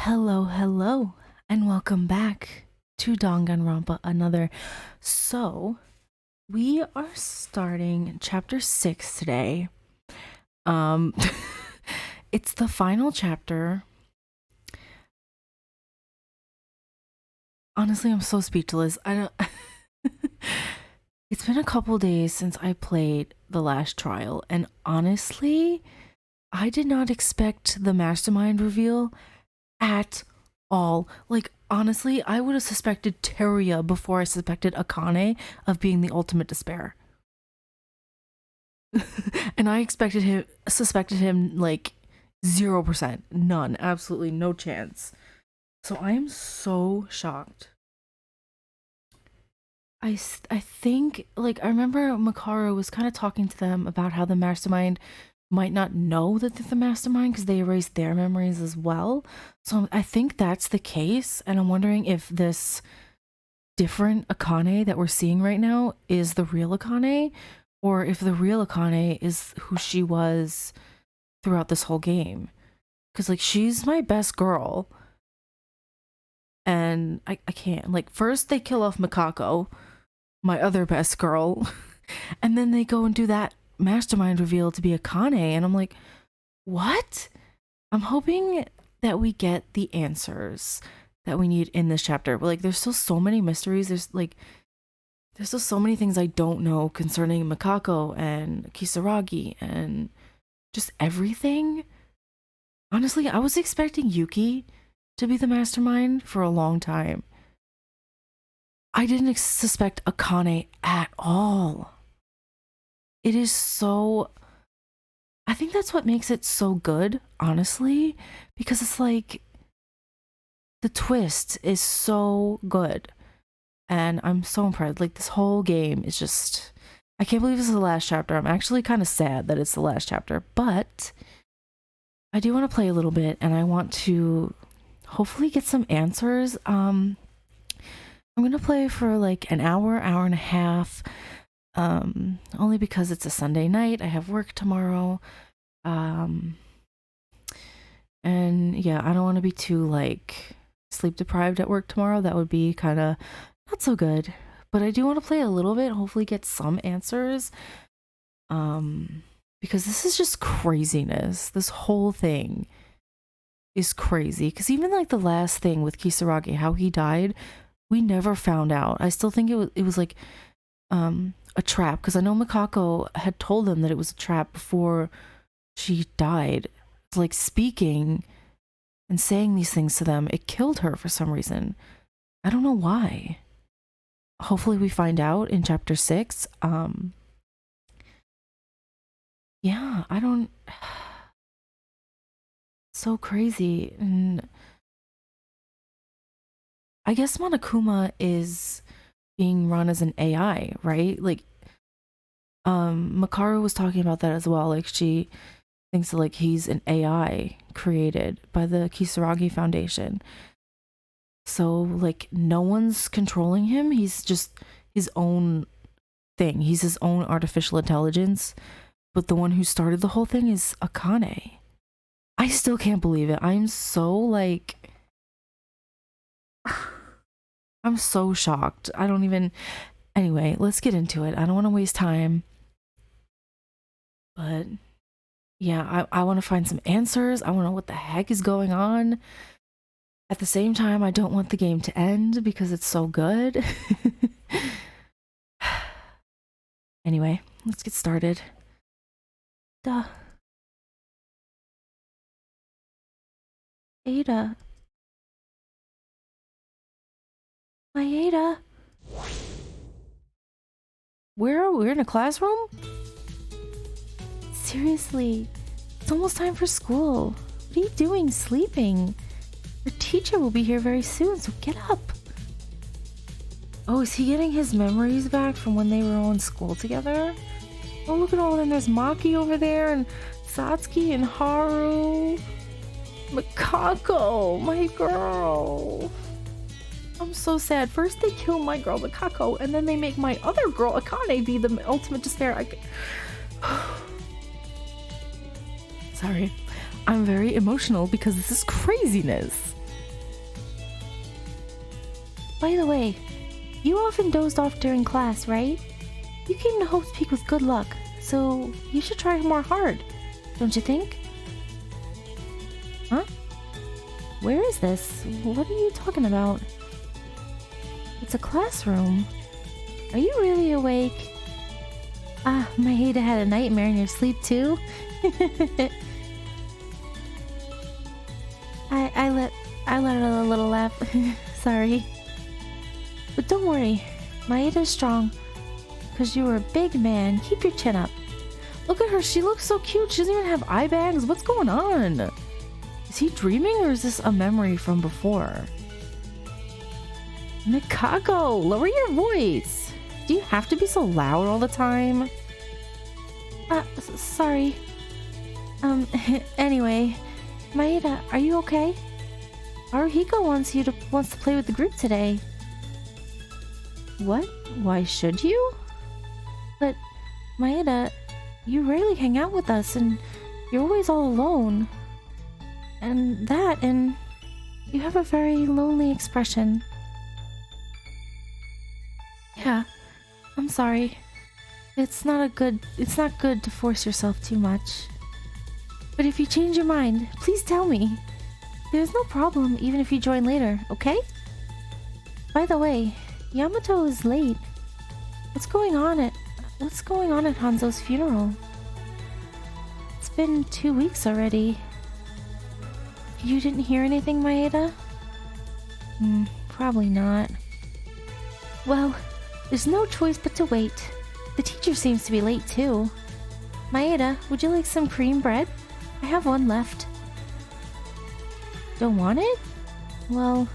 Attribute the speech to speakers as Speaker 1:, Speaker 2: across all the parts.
Speaker 1: Hello, and welcome back to Danganronpa another. So, we are starting chapter 6 today. Um it's the final chapter. Honestly, I'm so speechless. I don't It's been a couple days since I played the last trial, and honestly, I did not expect the mastermind reveal at all. Like, honestly, I would have suspected Teria before I suspected Akane of being the ultimate despair. And I suspected him like 0%, none, absolutely no chance. So I am so shocked. I think, like, I remember Makaru was kind of talking to them about how the mastermind might not know that they're the mastermind because they erased their memories as well. So I think that's the case, and I'm wondering if this different Akane that we're seeing right now is the real Akane, or if the real Akane is who she was throughout this whole game. Because, like, she's my best girl, and I can't. Like, first they kill off Mikako, my other best girl, and then they go and do that mastermind reveal to be Akane, and I'm like, what? I'm hoping that we get the answers that we need in this chapter. But, like, there's still so many mysteries. There's still so many things I don't know concerning Mikako and Kisaragi and just everything. Honestly, I was expecting Yuki to be the mastermind for a long time. I didn't suspect Akane at all. It is so... I think that's what makes it so good, honestly, because it's like the twist is so good, and I'm so impressed. Like, this whole game is just... I can't believe this is the last chapter. I'm actually kind of sad that it's the last chapter, but I do want to play a little bit, and I want to hopefully get some answers. I'm gonna play for like an hour and a half, only because it's a Sunday night. I have work tomorrow, and yeah, I don't want to be too like sleep deprived at work tomorrow. That would be kind of not so good, but I do want to play a little bit, hopefully get some answers, because this is just craziness. This whole thing is crazy, because even like the last thing with Kisaragi, how he died, we never found out. I still think it was like a trap, because I know Mikako had told them that it was a trap before she died. It's like speaking and saying these things to them, it killed her for some reason. I don't know why. Hopefully we find out in chapter 6. Yeah, I don't... So crazy. And I guess Monokuma is being run as an AI, right? Like, Makaru was talking about that as well. Like, she thinks that, like, he's an AI created by the Kisaragi Foundation. So, like, no one's controlling him. He's just his own thing. He's his own artificial intelligence. But the one who started the whole thing is Akane. I still can't believe it. I'm so, like... I'm so shocked. I don't even... Anyway, let's get into it. I don't want to waste time. But yeah, I want to find some answers. I want to know what the heck is going on. At the same time, I don't want the game to end because it's so good. Anyway, let's get started. Duh. Ada. My Ada. Where are we? We're in a classroom? Seriously, it's almost time for school. What are you doing sleeping? Your teacher will be here very soon, so get up. Oh, is he getting his memories back from when they were all in school together? Oh, look at all of them. There's Maki over there, and Satsuki and Haru. Mikako, my girl. I'm so sad. First they kill my girl Mikako, and then they make my other girl Akane be the ultimate despair. Sorry. I'm very emotional because this is craziness. by the way, you often dozed off during class, right? You came to Hope's Peak with good luck, so you should try more hard, don't you think? Huh? Where is this? What are you talking about? It's a classroom. Are you really awake? Ah, Maeda had a nightmare in your sleep too? I let out a little laugh. Sorry. But don't worry, Maeda's strong. Because you were a big man. Keep your chin up. Look at her, she looks so cute. She doesn't even have eye bags. What's going on? Is he dreaming or is this a memory from before? Mikako, lower your voice. Do you have to be so loud all the time? Sorry. Anyway, Maeda, are you okay? Haruhiko wants to play with the group today. What? Why should you? But, Maeda, you rarely hang out with us and you're always all alone. And you have a very lonely expression. Yeah, I'm sorry. It's not good to force yourself too much. But if you change your mind, please tell me. There's no problem even if you join later, okay? By the way, Yamato is late. What's going on at Hanzo's funeral? It's been 2 weeks already. You didn't hear anything, Maeda? Probably not. Well, there's no choice but to wait. The teacher seems to be late too. Maeda, would you like some cream bread? I have one left. Don't want it? Well,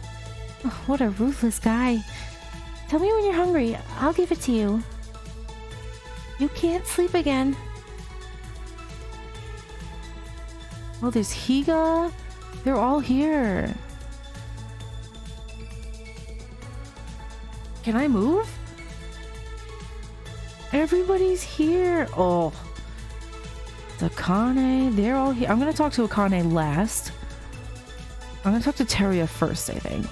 Speaker 1: what a ruthless guy. Tell me when you're hungry. I'll give it to you. You can't sleep again. Oh, there's Higa. They're all here. Can I move? Everybody's here. Oh. The Akane, they're all here. I'm gonna talk to Akane last. I'm gonna talk to Teruya first, I think.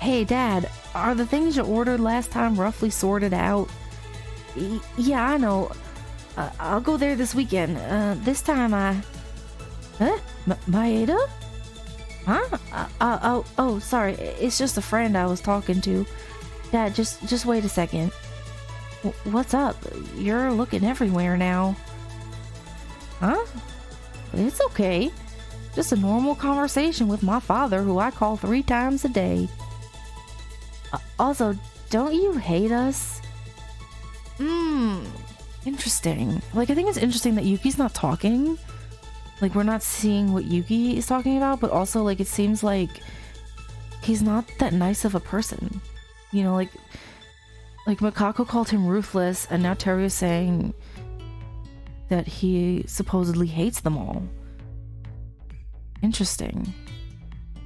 Speaker 1: Hey, Dad, are the things you ordered last time roughly sorted out? Yeah, I know. I'll go there this weekend. This time Huh? Maeda? Huh? Oh, sorry. It's just a friend I was talking to. Dad, just wait a second. What's up? You're looking everywhere now. Huh? It's okay. Just a normal conversation with my father, who I call 3 times a day. Also, don't you hate us? Interesting. Like, I think it's interesting that Yuki's not talking. Like, we're not seeing what Yuki is talking about, but also, like, it seems like he's not that nice of a person. You know, like Mikako called him ruthless, and now Teruya's saying that he supposedly hates them all. Interesting.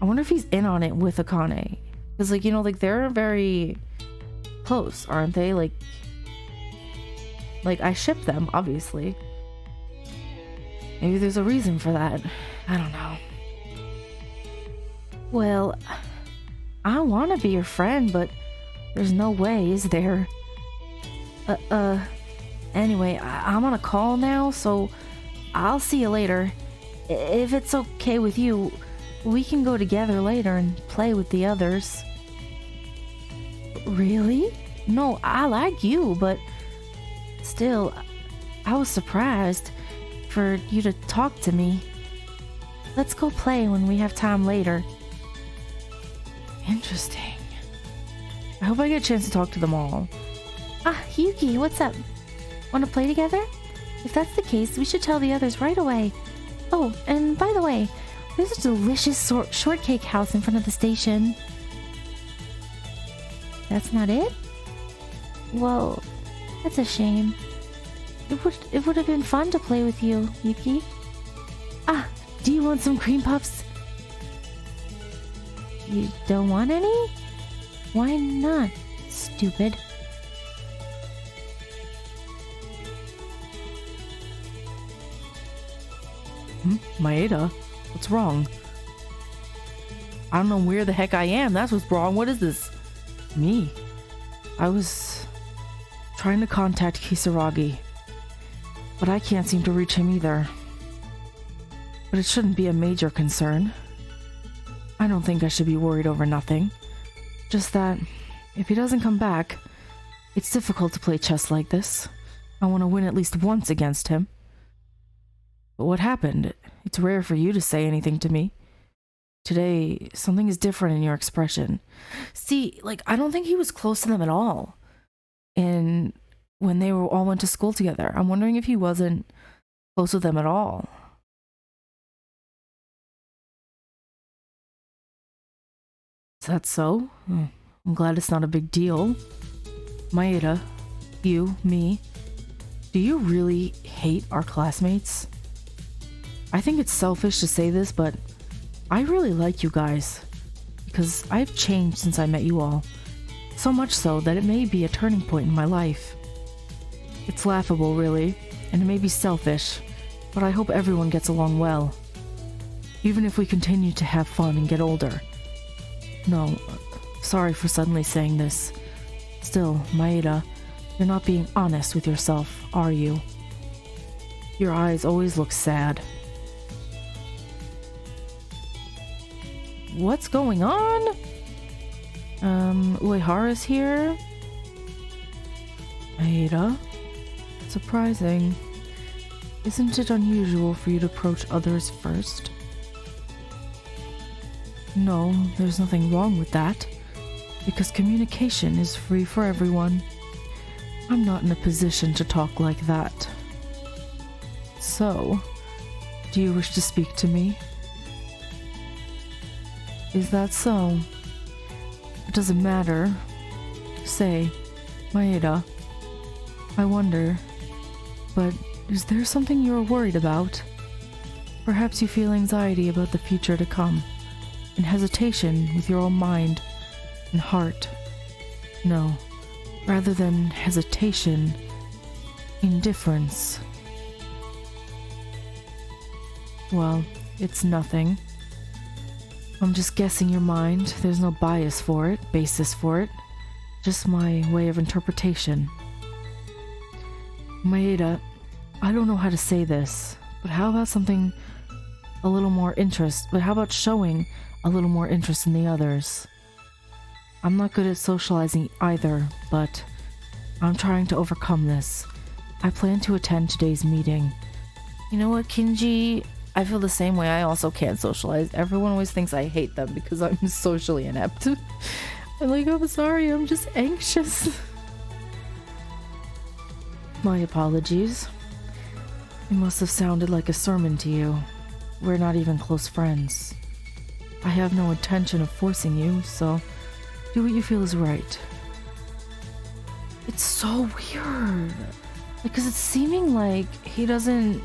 Speaker 1: I wonder if he's in on it with Akane. Because, like, you know, like, they're very close, aren't they? Like, I ship them, obviously. Maybe there's a reason for that. I don't know. Well, I want to be your friend, but there's no way, is there? Anyway, I'm on a call now, so I'll see you later. If it's okay with you, we can go together later and play with the others. Really? No, I like you, but still, I was surprised for you to talk to me. Let's go play when we have time later. Interesting. I hope I get a chance to talk to them all. Ah, Yuki, what's up? Want to play together? If that's the case, we should tell the others right away. Oh, and by the way, there's a delicious shortcake house in front of the station. That's not it? Well, that's a shame. It would have been fun to play with you, Yuki. Ah, do you want some cream puffs? You don't want any? Why not, stupid? Maeda, what's wrong? I don't know where the heck I am. That's what's wrong. What is this? Me. I was trying to contact Kisaragi, but I can't seem to reach him either. But it shouldn't be a major concern. I don't think I should be worried over nothing. Just that, if he doesn't come back, it's difficult to play chess like this. I want to win at least once against him. But what happened? It's rare for you to say anything to me. Today, something is different in your expression. See, like, I don't think he was close to them at all. And when they were all went to school together, I'm wondering if he wasn't close with them at all. Is that so? I'm glad it's not a big deal. Maeda, you, me, do you really hate our classmates? I think it's selfish to say this, but I really like you guys. Because I've changed since I met you all. So much so that it may be a turning point in my life. It's laughable, really, and it may be selfish, but I hope everyone gets along well. Even if we continue to have fun and get older. No, sorry for suddenly saying this. Still, Maeda, you're not being honest with yourself, are you? Your eyes always look sad. What's going on? Uehara's here? Maeda? Surprising. Isn't it unusual for you to approach others first? No, there's nothing wrong with that, because communication is free for everyone. I'm not in a position to talk like that. So, do you wish to speak to me? Is that so? It doesn't matter. Say, Maeda, I wonder, but is there something you're worried about? Perhaps you feel anxiety about the future to come, and hesitation with your own mind and heart. No, rather than hesitation, indifference. Well, it's nothing. I'm just guessing your mind. There's no basis for it. Just my way of interpretation. Maeda, I don't know how to say this, but how about showing a little more interest in the others? I'm not good at socializing either, but I'm trying to overcome this. I plan to attend today's meeting. You know what, Kinji? I feel the same way. I also can't socialize. Everyone always thinks I hate them because I'm socially inept. I'm like, I'm sorry, I'm just anxious. My apologies. It must have sounded like a sermon to you. We're not even close friends. I have no intention of forcing you, so do what you feel is right. It's so weird. Because it's seeming like he doesn't...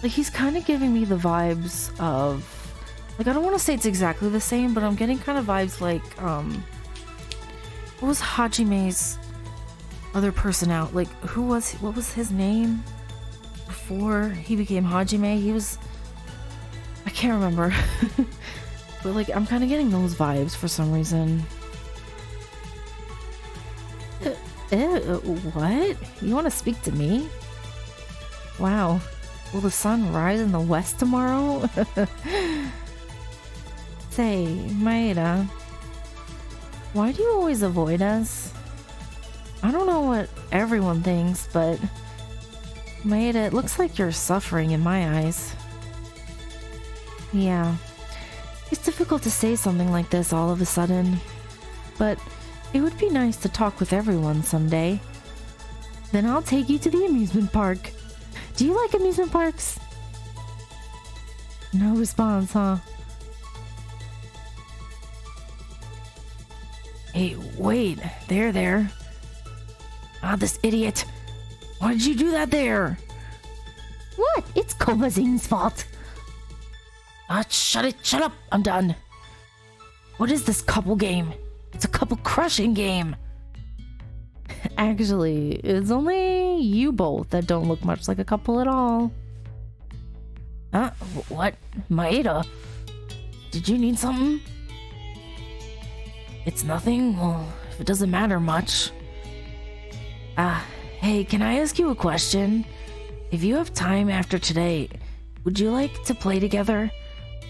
Speaker 1: Like, he's kind of giving me the vibes of... Like, I don't want to say it's exactly the same, but I'm getting kind of vibes like, what was Hajime's other person out? Like, what was his name? Before he became Hajime, he was... I can't remember. But, like, I'm kind of getting those vibes for some reason. What? You want to speak to me? Wow. Will the sun rise in the west tomorrow? Say, Maeda, why do you always avoid us? I don't know what everyone thinks, but Maeda, it looks like you're suffering in my eyes. Yeah, it's difficult to say something like this all of a sudden, but it would be nice to talk with everyone someday. Then I'll take you to the amusement park. Do you like amusement parks? No response, huh? Hey, wait, there. Ah, this idiot. Why did you do that there? What? It's Komazin's fault. Ah, shut up, I'm done. What is this couple game? It's a couple crushing game. Actually, it's only you both that don't look much like a couple at all. Huh? What? Maeda? Did you need something? It's nothing? Well, if it doesn't matter much. Hey, can I ask you a question? If you have time after today, would you like to play together?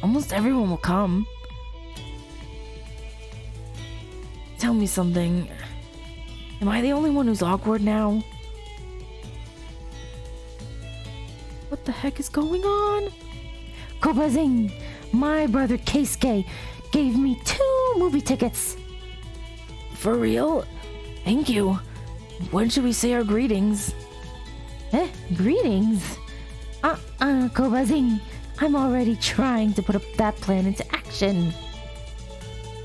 Speaker 1: Almost everyone will come. Tell me something. Am I the only one who's awkward now? What the heck is going on? Kobazing! My brother Keisuke gave me 2 movie tickets. For real? Thank you. When should we say our greetings? Greetings? Kobazing. I'm already trying to put up that plan into action.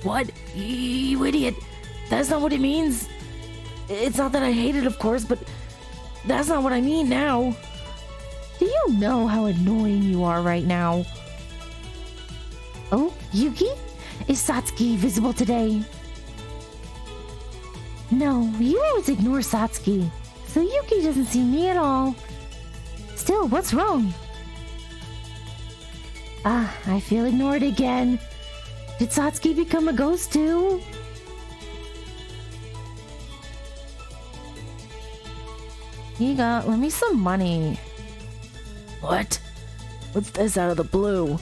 Speaker 1: What? You idiot. That's not what it means. It's not that I hate it, of course, but that's not what I mean now. Do you know how annoying you are right now? Oh, Yuki? Is Satsuki visible today? No, you always ignore Satsuki, so Yuki doesn't see me at all. Still, what's wrong? I feel ignored again. Did Satsuki become a ghost too? Lend me some money. What? What's this out of the blue?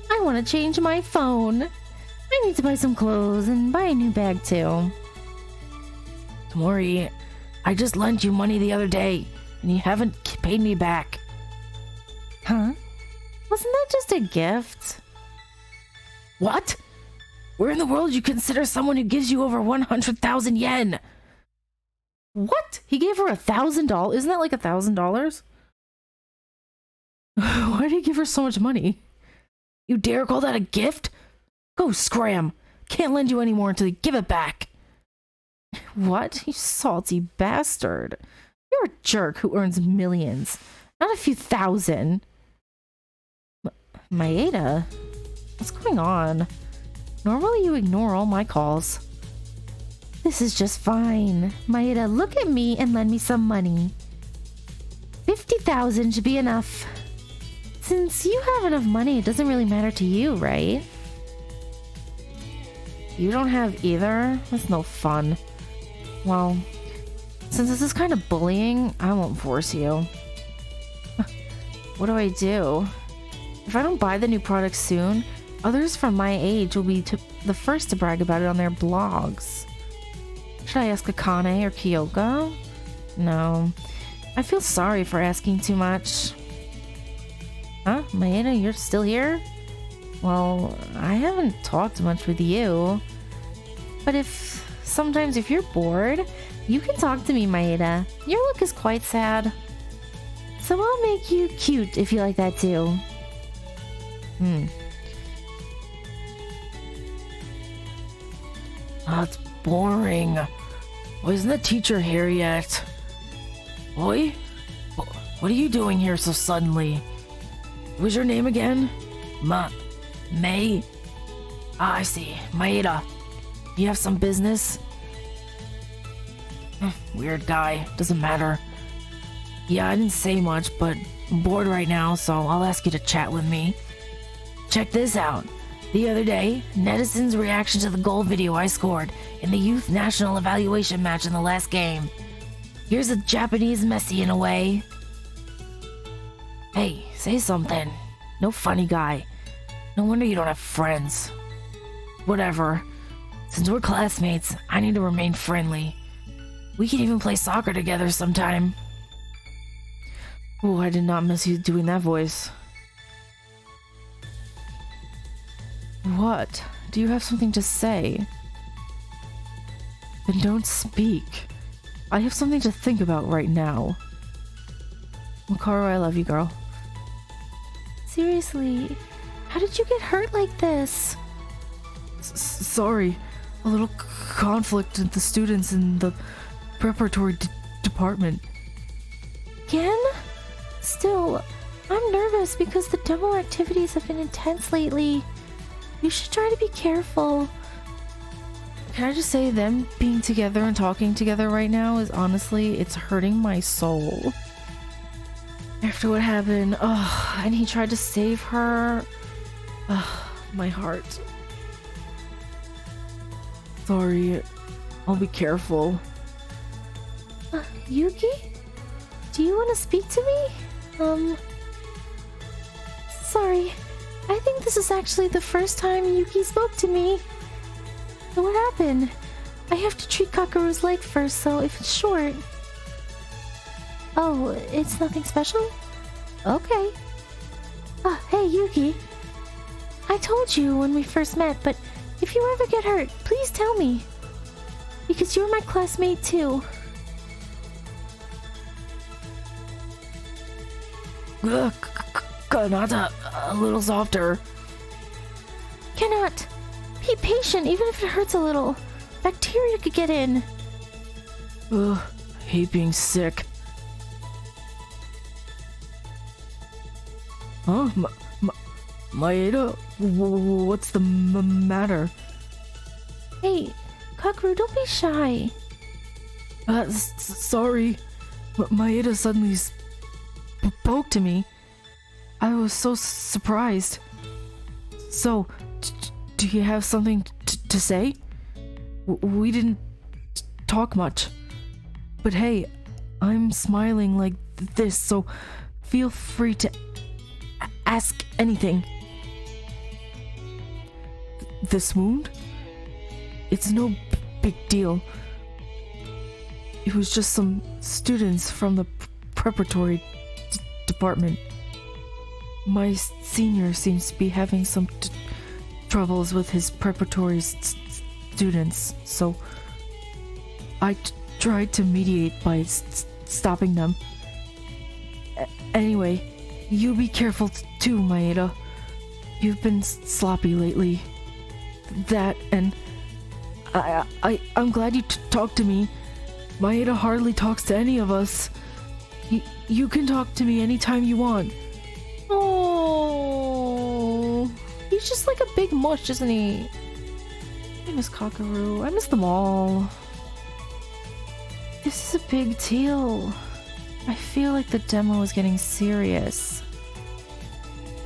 Speaker 1: I want to change my phone. I need to buy some clothes and buy a new bag too. Tomori, I just lent you money the other day, and you haven't paid me back. Huh? Wasn't that just a gift? What? Where in the world you consider someone who gives you over 100,000 yen? What? He gave her $1,000? Isn't that like $1,000? Why did he give her so much money? You dare call that a gift? Go scram. Can't lend you anymore until you give it back. What? You salty bastard. You're a jerk who earns millions, not a few thousand. Maeda? What's going on? Normally you ignore all my calls. This is just fine. Maeda, look at me and lend me some money. 50,000 should be enough. Since you have enough money, it doesn't really matter to you, right? You don't have either? That's no fun. Well, since this is kind of bullying, I won't force you. What do I do? If I don't buy the new product soon, others from my age will be the first to brag about it on their blogs. Should I ask Akane or Kyoka? No. I feel sorry for asking too much. Huh? Maeda, you're still here? Well, I haven't talked much with you. But sometimes if you're bored, you can talk to me, Maeda. Your look is quite sad. So I'll make you cute if you like that too. That's boring. Why isn't the teacher here yet? Boy? What are you doing here so suddenly? What was your name again? May? I see. Maeda. You have some business? Weird guy. Doesn't matter. Yeah, I didn't say much, but I'm bored right now, so I'll ask you to chat with me. Check this out. The other day, netizens' reaction to the goal video I scored in the youth national evaluation match in the last game. Here's a Japanese Messi in a way. Hey, say something. No funny guy. No wonder you don't have friends. Whatever. Since we're classmates, I need to remain friendly. We can even play soccer together sometime. Oh, I did not miss you doing that voice. What? Do you have something to say? Then don't speak. I have something to think about right now. Makaru, I love you, girl. Seriously, how did you get hurt like this? Sorry. A little conflict with the students in the preparatory department. Again? Still, I'm nervous because the demo activities have been intense lately. You should try to be careful. Can I just say, them being together and talking together right now is honestly, it's hurting my soul. After what happened, and he tried to save her. My heart. Sorry, I'll be careful.
Speaker 2: Yuki? Do you want to speak to me? Sorry. I think this is actually the first time Yuki spoke to me. What happened? I have to treat Kakeru's leg first, so if it's short... Oh, it's nothing special? Okay. Hey, Yuki. I told you when we first met, but if you ever get hurt, please tell me. Because you're my classmate, too.
Speaker 1: Kanata, a little softer.
Speaker 2: Cannot. Be patient, even if it hurts a little. Bacteria could get in.
Speaker 1: Hate being sick. Huh? Maeda? What's the matter?
Speaker 2: Hey, Kakeru, don't be shy.
Speaker 1: Sorry. Maeda suddenly spoke to me. I was so surprised. So, do you have something to say? We didn't talk much. But hey, I'm smiling like this, so feel free to ask anything. This wound? It's no big deal. It was just some students from the preparatory department. My senior seems to be having some troubles with his preparatory students, so I tried to mediate by stopping them. Anyway, you be careful too, Maeda. You've been sloppy lately. That and I'm glad you talked to me. Maeda hardly talks to any of us. You can talk to me anytime you want.
Speaker 2: Oh, he's just like a big mush, isn't he? I miss Kakeru. I miss them all. This is a big deal. I feel like the demo is getting serious.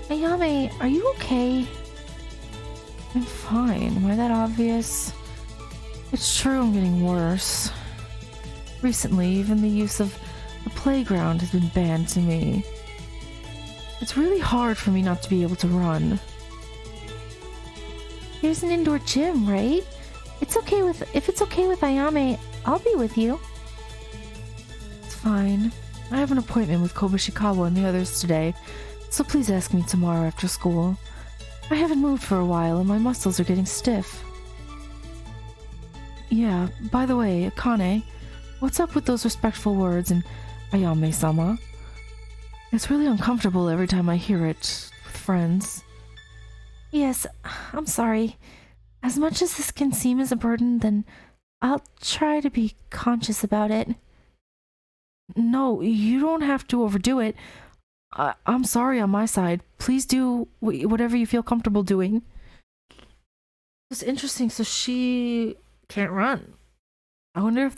Speaker 2: Ayame, are you okay?
Speaker 1: I'm fine. Am I that obvious? It's true I'm getting worse. Recently, even the use of the playground has been banned to me. It's really hard for me not to be able to run.
Speaker 2: There's an indoor gym, right? If it's okay with Ayame, I'll be with you.
Speaker 1: It's fine. I have an appointment with Kobashikawa and the others today, so please ask me tomorrow after school. I haven't moved for a while and my muscles are getting stiff. Yeah, by the way, Akane, what's up with those respectful words and Ayame-sama? It's really uncomfortable every time I hear it with friends.
Speaker 2: Yes, I'm sorry. As much as this can seem as a burden, then I'll try to be conscious about it.
Speaker 1: No, you don't have to overdo it. I'm sorry on my side. Please do whatever you feel comfortable doing. It's interesting, so she can't run. I wonder if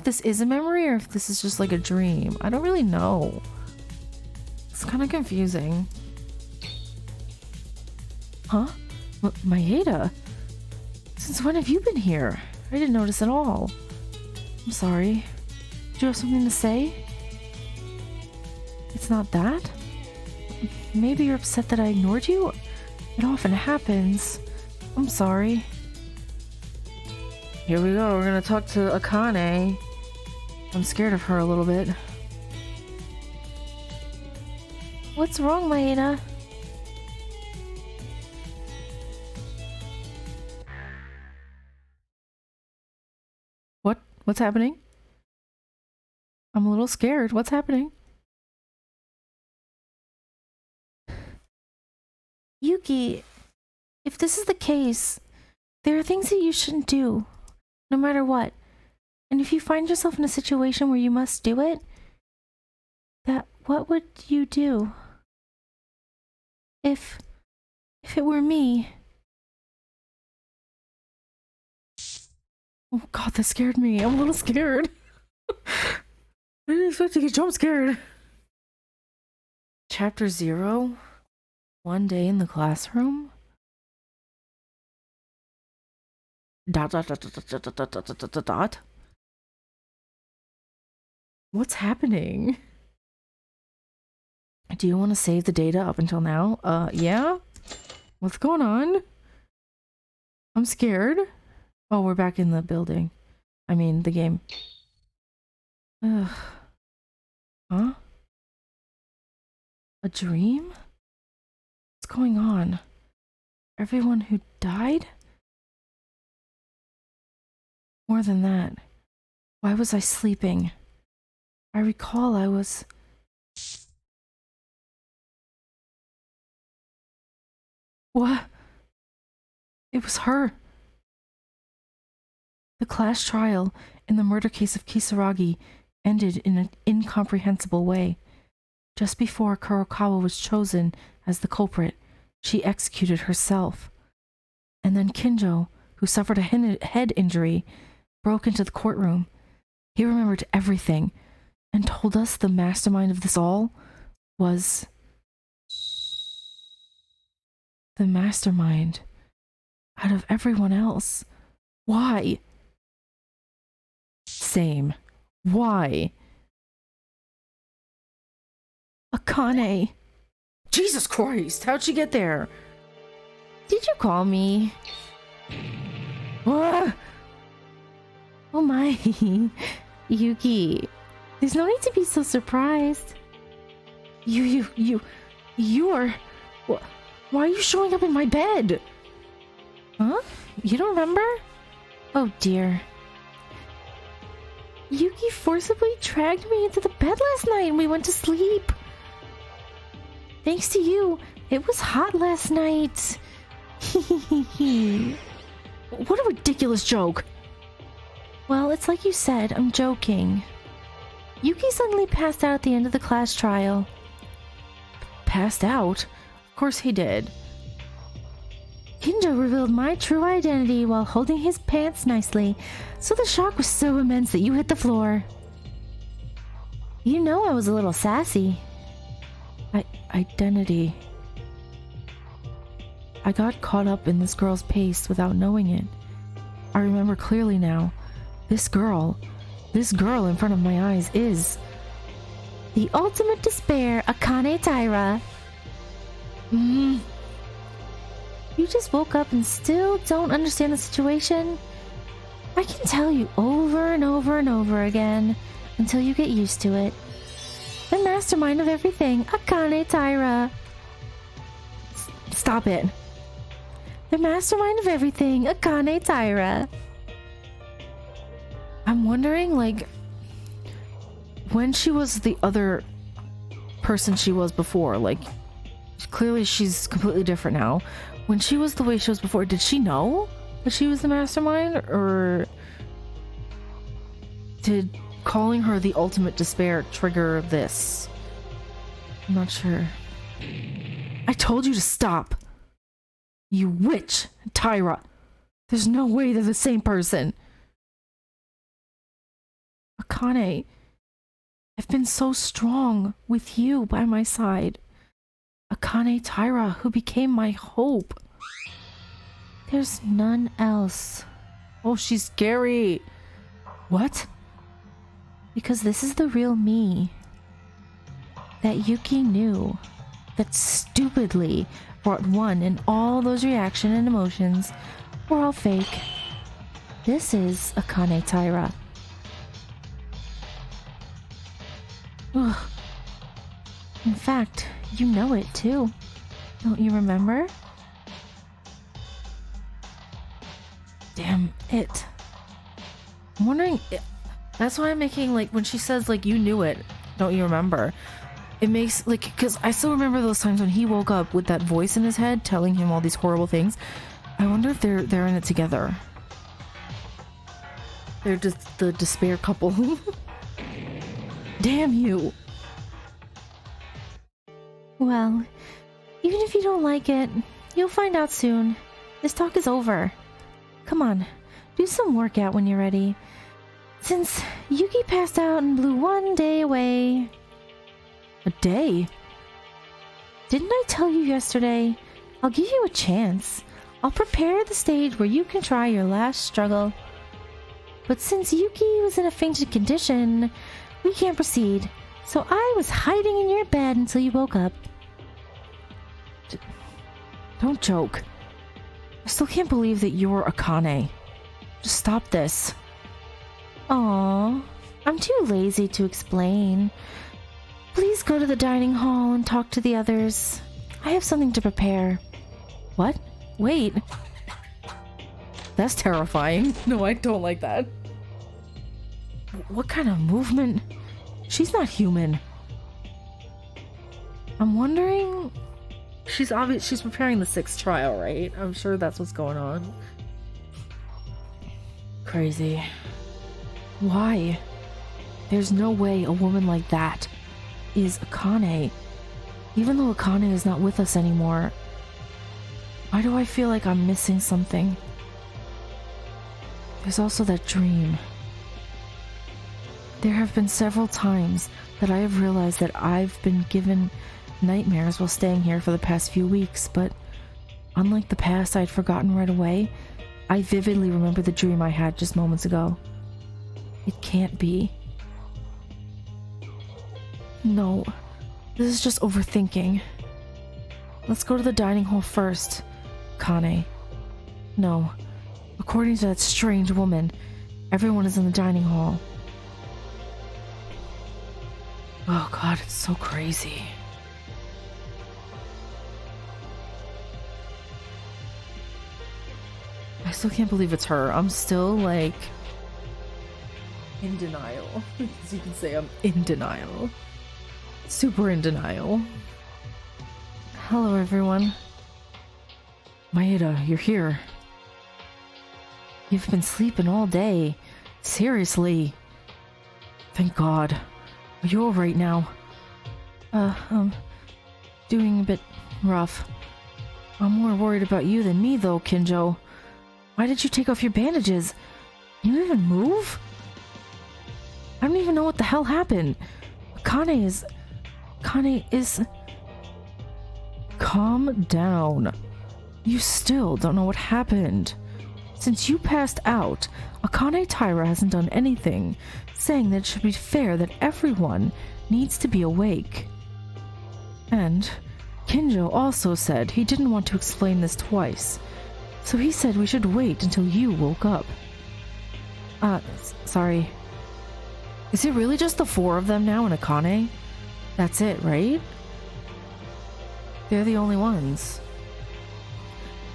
Speaker 1: this is a memory or if this is just like a dream. I don't really know. It's kind of confusing. Huh? Maeda? Since when have you been here? I didn't notice at all. I'm sorry. Do you have something to say? It's not that? Maybe you're upset that I ignored you? It often happens. I'm sorry. Here we go, we're gonna talk to Akane. I'm scared of her a little bit.
Speaker 2: What's wrong, Maeda?
Speaker 1: What's happening? I'm a little scared. What's happening?
Speaker 2: Yuki, if this is the case, there are things that you shouldn't do, no matter what. And if you find yourself in a situation where you must do it, what would you do? If it were me...
Speaker 1: Oh god, that scared me. I'm a little scared. I didn't expect to get jump scared. Chapter 0. One day in the classroom. Dot. What's happening? Do you want to save the data up until now? Yeah? What's going on? I'm scared. Oh, we're back in the building. I mean, the game. Ugh. Huh? A dream? What's going on? Everyone who died? More than that. Why was I sleeping? I recall I was... What? It was her. The class trial in the murder case of Kisaragi ended in an incomprehensible way. Just before Kurokawa was chosen as the culprit, she executed herself. And then Kinjo, who suffered a head injury, broke into the courtroom. He remembered everything and told us the mastermind of this all was... the mastermind out of everyone else. Why? Same. Why? Akane. Jesus Christ, how'd she get there?
Speaker 2: Did you call me?
Speaker 1: What?
Speaker 2: Oh my. Yuki. There's no need to be so surprised.
Speaker 1: You are... Why are you showing up in my bed?
Speaker 2: Huh? You don't remember? Oh dear. Yuki forcibly dragged me into the bed last night and we went to sleep. Thanks to you, it was hot last night.
Speaker 1: What a ridiculous joke.
Speaker 2: Well, it's like you said, I'm joking. Yuki suddenly passed out at the end of the class trial.
Speaker 1: Passed out? Of course he did.
Speaker 2: Kinjo revealed my true identity while holding his pants nicely, so the shock was so immense that you hit the floor. You know I was a little sassy.
Speaker 1: Identity. I got caught up in this girl's pace without knowing it. I remember clearly now. This girl in front of my eyes is...
Speaker 2: the ultimate despair, Akane Taira. You just woke up and still don't understand the situation? I can tell you over and over and over again until you get used to it. The mastermind of everything, Akane Taira.
Speaker 1: Stop it.
Speaker 2: The mastermind of everything, Akane Taira.
Speaker 1: I'm wondering, like, when she was the other person she was before, like, clearly she's completely different now. When she was the way she was before, did she know that she was the mastermind? Or did calling her the ultimate despair trigger this? I'm not sure. I told you to stop. You witch, Taira. There's no way they're the same person. Akane, I've been so strong with you by my side. Akane Taira, who became my hope.
Speaker 2: There's none else.
Speaker 1: Oh, she's scary. What?
Speaker 2: Because this is the real me. That Yuki knew. That stupidly brought one and all those reaction and emotions were all fake. This is Akane Taira.
Speaker 1: Ugh.
Speaker 2: In fact, you know it too. Don't you remember?
Speaker 1: Damn it. I'm wondering... That's why I'm making, like, when she says, like, you knew it, don't you remember? It makes, like, because I still remember those times when he woke up with that voice in his head telling him all these horrible things. I wonder if they're in it together. They're just the despair couple. Damn you.
Speaker 2: Well, even if you don't like it, you'll find out soon. This talk is over. Come on, do some workout when you're ready. Since Yuki passed out and blew 1 day away.
Speaker 1: A day?
Speaker 2: Didn't I tell you yesterday? I'll give you a chance. I'll prepare the stage where you can try your last struggle. But since Yuki was in a fainted condition, we can't proceed. So I was hiding in your bed until you woke up.
Speaker 1: Don't joke. I still can't believe that you're Akane. Just stop this.
Speaker 2: Aww, I'm too lazy to explain. Please go to the dining hall and talk to the others. I have something to prepare.
Speaker 1: What? Wait. That's terrifying. No, I don't like that. What kind of movement? She's not human. I'm wondering... She's preparing the 6th trial, right? I'm sure that's what's going on. Crazy. Why? There's no way a woman like that is Akane. Even though Akane is not with us anymore, why do I feel like I'm missing something? There's also that dream. There have been several times that I have realized that I've been given nightmares while staying here for the past few weeks, but unlike the past I'd forgotten right away, I vividly remember the dream I had just moments ago. It can't be. No, this is just overthinking. Let's go to the dining hall first, Kane. No, according to that strange woman, everyone is in the dining hall. Oh god, it's so crazy. I still can't believe it's her. I'm still like in denial. As you can say, I'm in denial. Super in denial. Hello, everyone. Maeda, you're here. You've been sleeping all day. Seriously. Thank God. Are you alright now? Doing a bit rough. I'm more worried about you than me, though, Kinjo. Why did you take off your bandages? Can you even move? I don't even know what the hell happened. Kane is... Calm down. You still don't know what happened. Since you passed out, Akane Taira hasn't done anything, saying that it should be fair that everyone needs to be awake. And Kinjo also said he didn't want to explain this twice, so he said we should wait until you woke up. Sorry. Is it really just the 4 of them now in Akane? That's it, right? They're the only ones.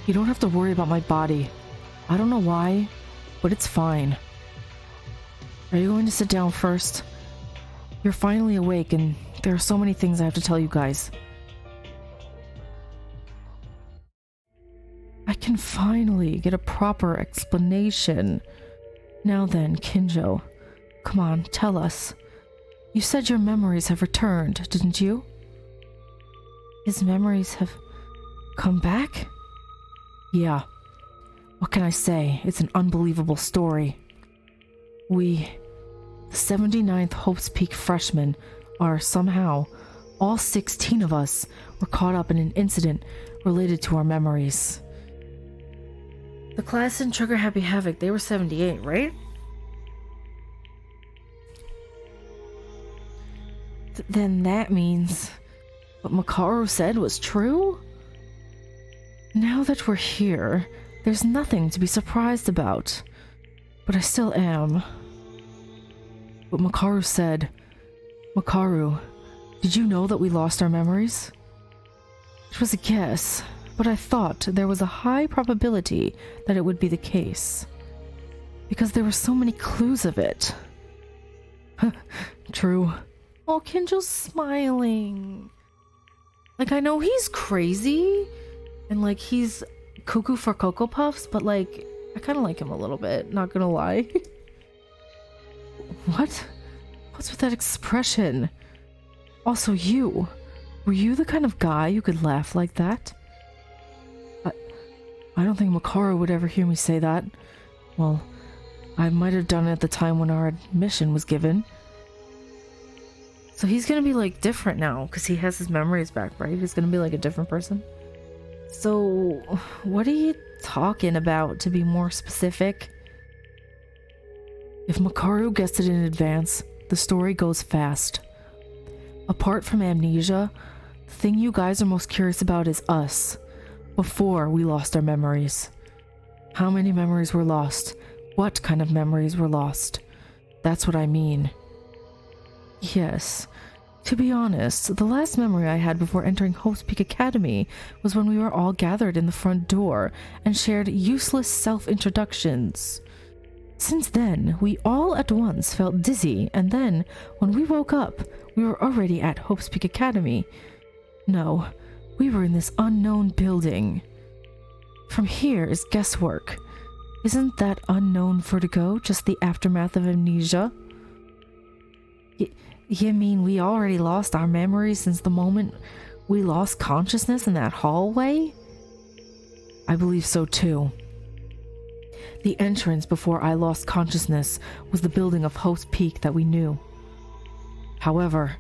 Speaker 1: You don't have to worry about my body. I don't know why, but it's fine. Are you going to sit down first? You're finally awake, and there are so many things I have to tell you guys. I can finally get a proper explanation. Now then, Kinjo, come on, tell us. You said your memories have returned, didn't you? His memories have come back? Yeah. What can I say? It's an unbelievable story. We, the 79th Hope's Peak freshmen, are somehow, all 16 of us, were caught up in an incident related to our memories. The class in Trigger Happy Havoc, they were 78, right? Then that means what Makaru said was true? Now that we're here, there's nothing to be surprised about. But I still am. What Makaru said. Makaru, did you know that we lost our memories? It was a guess, but I thought there was a high probability that it would be the case. Because there were so many clues of it. True. Oh, Kinjo's smiling. Like, I know he's crazy, and like, he's cuckoo for Cocoa Puffs, but like, I kind of like him a little bit, not gonna lie. What? What's with that expression? Also, were you the kind of guy who could laugh like that? I don't think Makaru would ever hear me say that. Well, I might have done it at the time when our admission was given. So he's gonna be like different now because he has his memories back, right? He's gonna be like a different person. So what are you talking about, to be more specific? If Makaru guessed it in advance, the story goes fast. Apart from amnesia, the thing you guys are most curious about is us, before we lost our memories. How many memories were lost? What kind of memories were lost? That's what I mean. Yes. To be honest, the last memory I had before entering Hope's Peak Academy was when we were all gathered in the front door and shared useless self-introductions. Since then, we all at once felt dizzy, and then, when we woke up, we were already at Hope's Peak Academy. No, we were in this unknown building. From here is guesswork. Isn't that unknown vertigo just the aftermath of amnesia? You mean we already lost our memories since the moment we lost consciousness in that hallway? I believe so too. The entrance before I lost consciousness was the building of Hope's Peak that we knew. However,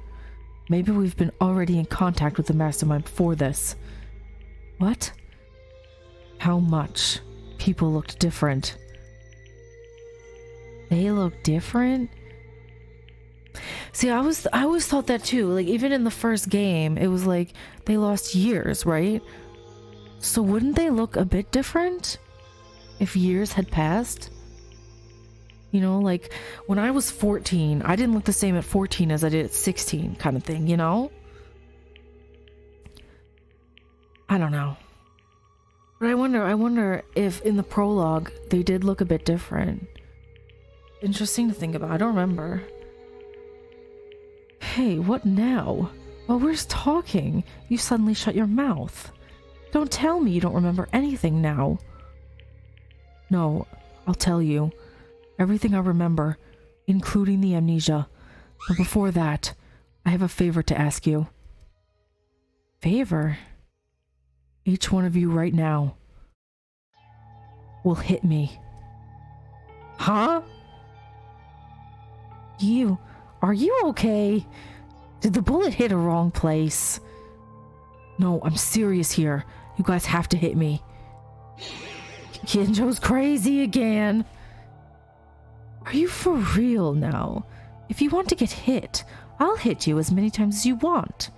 Speaker 1: maybe we've been already in contact with the mastermind before this. What? How much? People looked different. They look different? See, I always thought that too. Like, even in the first game, it was like they lost years, right? So wouldn't they look a bit different if years had passed? You know, like when I was 14, I didn't look the same at 14 as I did at 16, kind of thing, you know? I don't know. But I wonder if in the prologue they did look a bit different. Interesting to think about. I don't remember. Hey, what now? While we're talking, you suddenly shut your mouth. Don't tell me you don't remember anything now. No, I'll tell you. Everything I remember, including the amnesia. But before that, I have a favor to ask you. Favor? Each one of you right now will hit me. Huh? Are you okay? Did the bullet hit a wrong place? No, I'm serious here. You guys have to hit me. Kinjo's crazy again. Are you for real now? If you want to get hit, I'll hit you as many times as you want.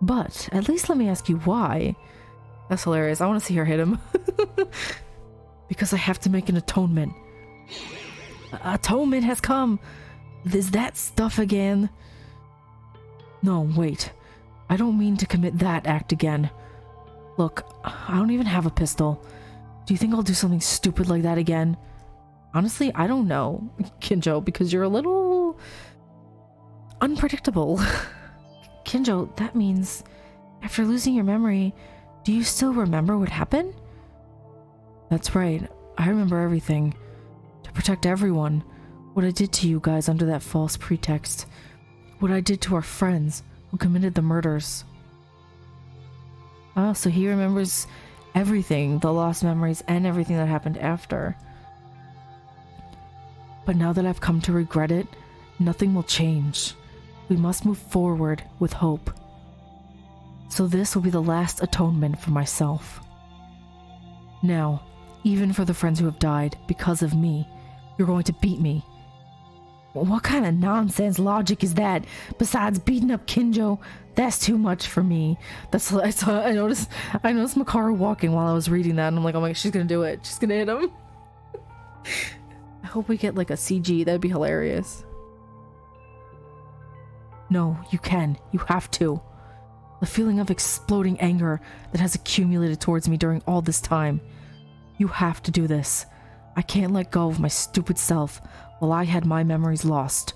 Speaker 1: But at least let me ask you why. That's hilarious. I want to see her hit him. Because I have to make an atonement. Atonement has come. Is that stuff again? No, wait. I don't mean to commit that act again. Look, I don't even have a pistol. Do you think I'll do something stupid like that again? Honestly, I don't know, Kinjo, because you're a little unpredictable. Kinjo, that means after losing your memory, do you still remember what happened? That's right. I remember everything. To protect everyone. What I did to you guys under that false pretext. What I did to our friends who committed the murders. Oh, so he remembers everything, the lost memories and everything that happened after. But now that I've come to regret it, nothing will change. We must move forward with hope. So this will be the last atonement for myself. Now, even for the friends who have died because of me, you're going to beat me. What kind of nonsense logic is that? Besides beating up Kinjo, that's too much for me. I noticed Makaru walking while I was reading that, and I'm like, oh my god, she's gonna do it. She's gonna hit him. I hope we get like a CG. That'd be hilarious. No, you can. You have to. The feeling of exploding anger that has accumulated towards me during all this time. You have to do this. I can't let go of my stupid self while I had my memories lost.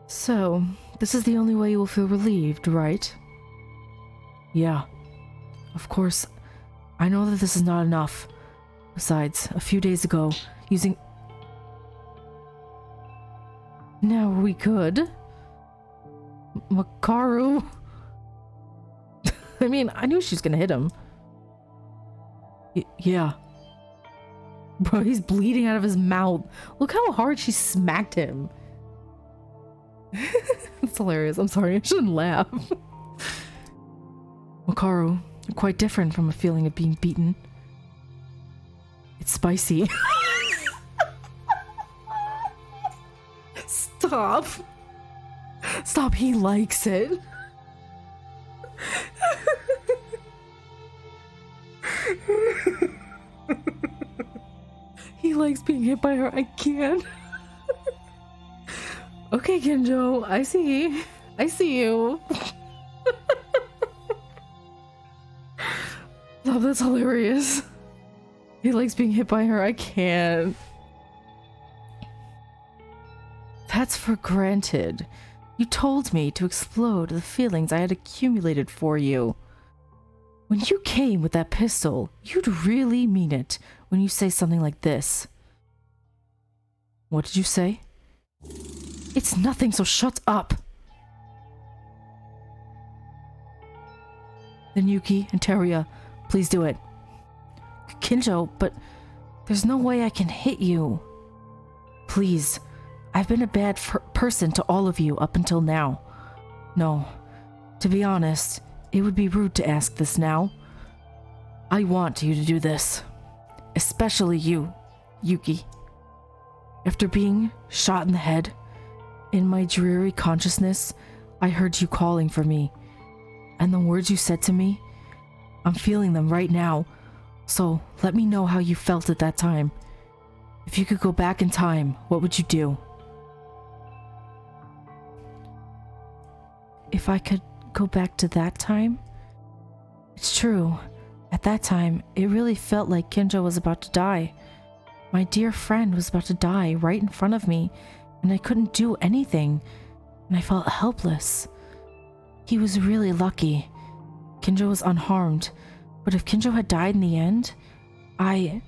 Speaker 1: So, this is the only way you will feel relieved, right? Yeah. Of course, I know that this is not enough. Besides, a few days ago, using... Now we could. Makaru. I mean, I knew she was gonna hit him. Yeah. Bro, he's bleeding out of his mouth. Look how hard she smacked him. It's hilarious. I'm sorry, I shouldn't laugh. Makaru, you're quite different from a feeling of being beaten. It's spicy. Stop. Stop, he likes it. He likes being hit by her. I can't. Okay, Kenjo, I see. I see you. Oh, that's hilarious. He likes being hit by her. I can't. That's for granted. You told me to explode the feelings I had accumulated for you. When you came with that pistol, you'd really mean it when you say something like this. What did you say? It's nothing, so shut up. Then Yuki and Teruya, please do it. Kinjo, but there's no way I can hit you. Please, I've been a bad person to all of you up until now. No, to be honest, it would be rude to ask this now. I want you to do this. Especially you, Yuki. After being shot in the head, in my dreary consciousness, I heard you calling for me. And the words you said to me, I'm feeling them right now. So let me know how you felt at that time. If you could go back in time, what would you do? If I could go back to that time? It's true. At that time, it really felt like Kinjo was about to die. My dear friend was about to die right in front of me, and I couldn't do anything, and I felt helpless. He was really lucky. Kinjo was unharmed, but if Kinjo had died in the end, I...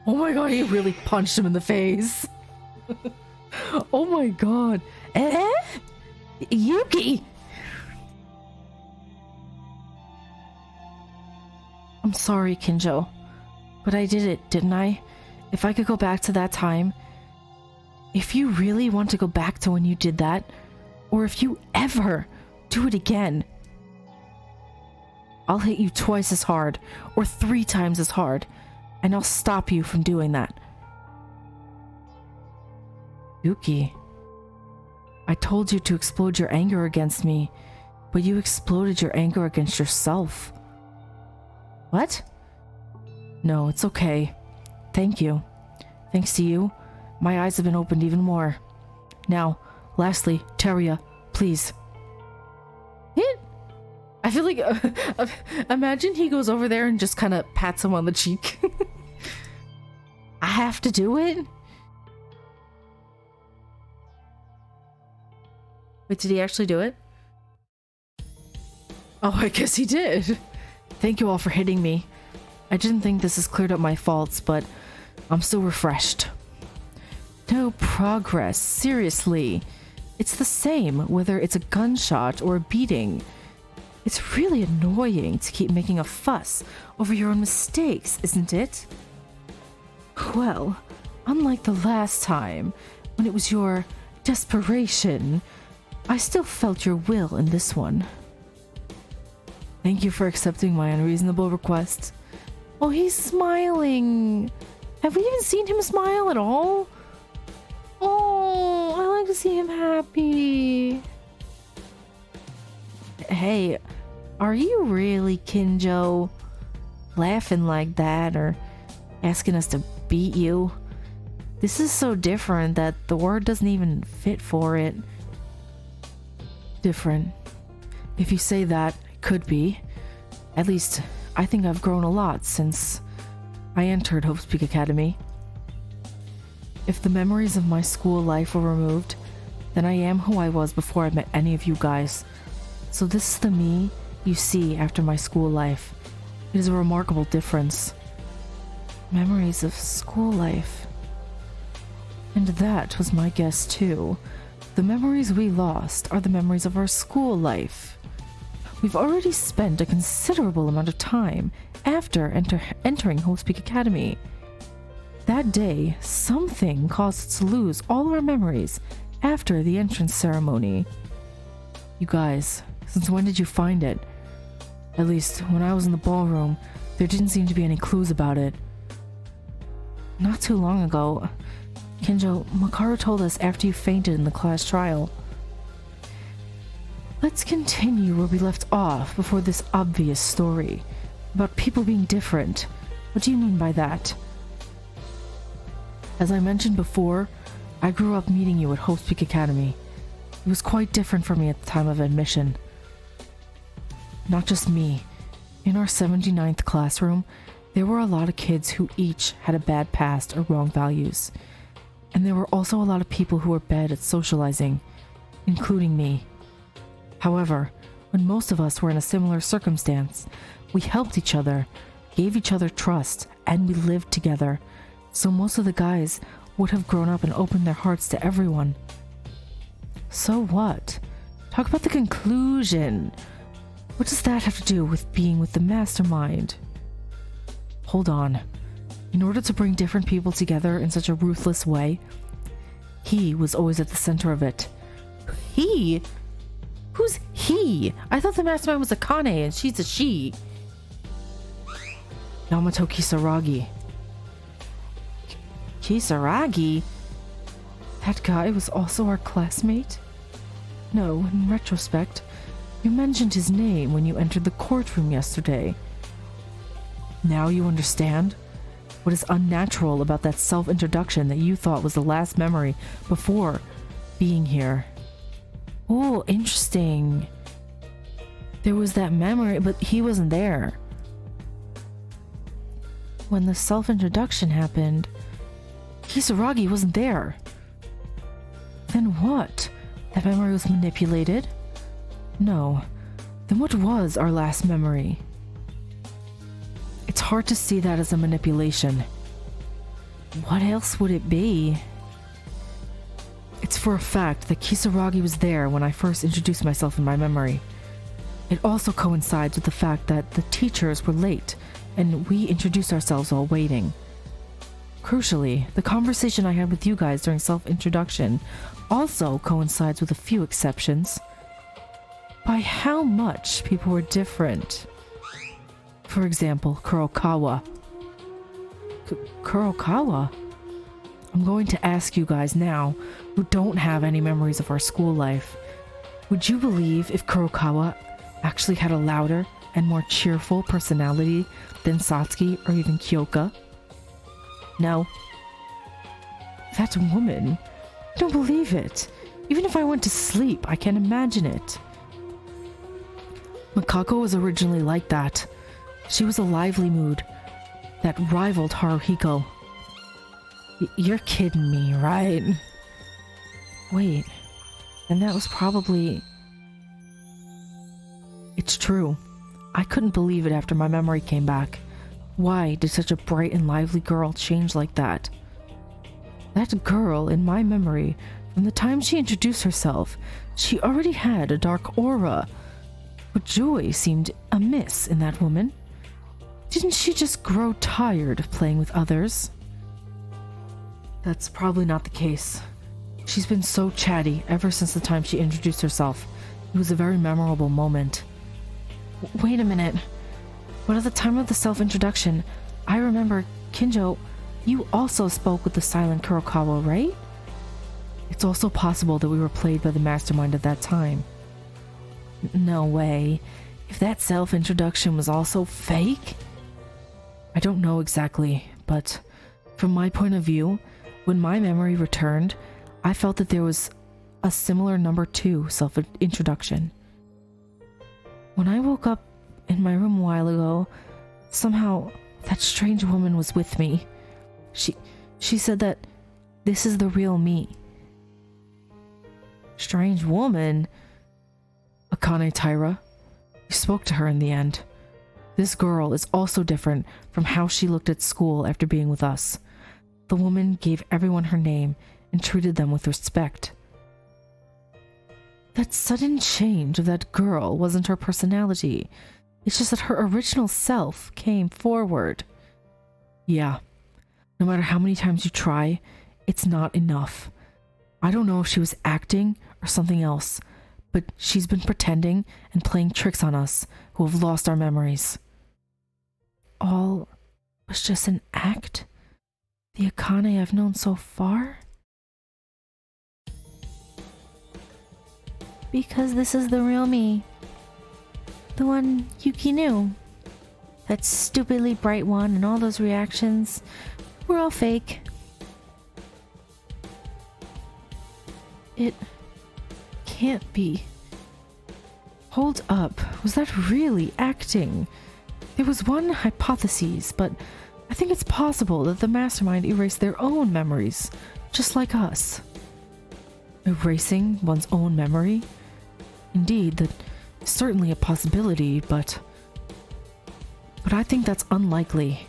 Speaker 1: Oh my god, he really punched him in the face. Oh my god. Yuki! I'm sorry, Kinjo. But I did it, didn't I? If I could go back to that time... If you really want to go back to when you did that, or if you ever do it again, I'll hit you twice as hard, or 3 times as hard, and I'll stop you from doing that. Yuki, I told you to explode your anger against me, but you exploded your anger against yourself. What? No, it's okay. Thank you. Thanks to you, my eyes have been opened even more. Now, lastly, Teruya, please. Hit. I feel like, imagine he goes over there and just kind of pats him on the cheek. I have to do it? Wait, did he actually do it? Oh, I guess he did. Thank you all for hitting me. I didn't think this has cleared up my faults, but I'm still refreshed. No progress, seriously. It's the same whether it's a gunshot or a beating. It's really annoying to keep making a fuss over your own mistakes, isn't it? Well, unlike the last time, when it was your desperation, I still felt your will in this one. Thank you for accepting my unreasonable request. Oh, he's smiling. Have we even seen him smile at all? Oh, I like to see him happy. Hey, are you really, Kinjo, laughing like that or asking us to beat you? This is so different that the word doesn't even fit for it. Different. If you say that, it could be. At least, I think I've grown a lot since I entered Hope's Peak Academy. If the memories of my school life were removed, then I am who I was before I met any of you guys. So this is the me you see after my school life. It is a remarkable difference. Memories of school life. And that was my guess too. The memories we lost are the memories of our school life. We've already spent a considerable amount of time after entering Hope Peak Academy. That day, something caused us to lose all our memories after the entrance ceremony. You guys, since when did you find it? At least, when I was in the ballroom, there didn't seem to be any clues about it. Not too long ago, Kinjo, Makaru told us after you fainted in the class trial. Let's continue where we left off before this obvious story about people being different. What do you mean by that? As I mentioned before, I grew up meeting you at Hope Peak Academy. It was quite different for me at the time of admission. Not just me. In our 79th classroom, there were a lot of kids who each had a bad past or wrong values. And there were also a lot of people who were bad at socializing, including me. However, when most of us were in a similar circumstance, we helped each other, gave each other trust, and we lived together. So most of the guys would have grown up and opened their hearts to everyone. So what? Talk about the conclusion. What does that have to do with being with the mastermind? Hold on. In order to bring different people together in such a ruthless way, he was always at the center of it. He? Who's he? I thought the mastermind was a Kane and she's a she. Yamato Kisaragi. Kisaragi? That guy was also our classmate? No, in retrospect, you mentioned his name when you entered the courtroom yesterday. Now you understand? What is unnatural about that self-introduction that you thought was the last memory before being here? Oh, interesting. There was that memory, but he wasn't there. When the self-introduction happened, Kisaragi wasn't there. Then what? That memory was manipulated? No. Then what was our last memory? It's hard to see that as a manipulation. What else would it be? It's for a fact that Kisaragi was there when I first introduced myself in my memory. It also coincides with the fact that the teachers were late and we introduced ourselves while waiting. Crucially, the conversation I had with you guys during self-introduction also coincides with a few exceptions. By how much people were different. For example, Kurokawa. Kurokawa? I'm going to ask you guys now, who don't have any memories of our school life. Would you believe if Kurokawa actually had a louder and more cheerful personality than Satsuki or even Kyoka? No. That woman? I don't believe it. Even if I went to sleep, I can't imagine it. Makako was originally like that. She was a lively mood that rivaled Haruhiko. You're kidding me, right? Wait, and that was probably... It's true. I couldn't believe it after my memory came back. Why did such a bright and lively girl change like that? That girl, in my memory, from the time she introduced herself, she already had a dark aura. But joy seemed amiss in that woman. Didn't she just grow tired of playing with others? That's probably not the case. She's been so chatty ever since the time she introduced herself. It was a very memorable moment. Wait a minute. But at the time of the self-introduction, I remember, Kinjo, you also spoke with the silent Kurokawa, right? It's also possible that we were played by the mastermind at that time. No way. If that self-introduction was also fake? I don't know exactly, but from my point of view, when my memory returned, I felt that there was a similar number 2 self-introduction. When I woke up in my room a while ago, somehow that strange woman was with me. She said that this is the real me. Strange woman? Akane Taira. We spoke to her in the end. This girl is also different from how she looked at school after being with us. The woman gave everyone her name and treated them with respect. That sudden change of that girl wasn't her personality. It's just that her original self came forward. Yeah, no matter how many times you try, it's not enough. I don't know if she was acting or something else, but she's been pretending and playing tricks on us who have lost our memories. All was just an act? The Akane I've known so far?
Speaker 2: Because this is the real me. The one Yuki knew. That stupidly bright one, and all those reactions were all fake.
Speaker 1: It can't be. Hold up, was that really acting? There was one hypothesis, but I think it's possible that the mastermind erased their own memories, just like us. Erasing one's own memory? Indeed, that's certainly a possibility, but I think that's unlikely.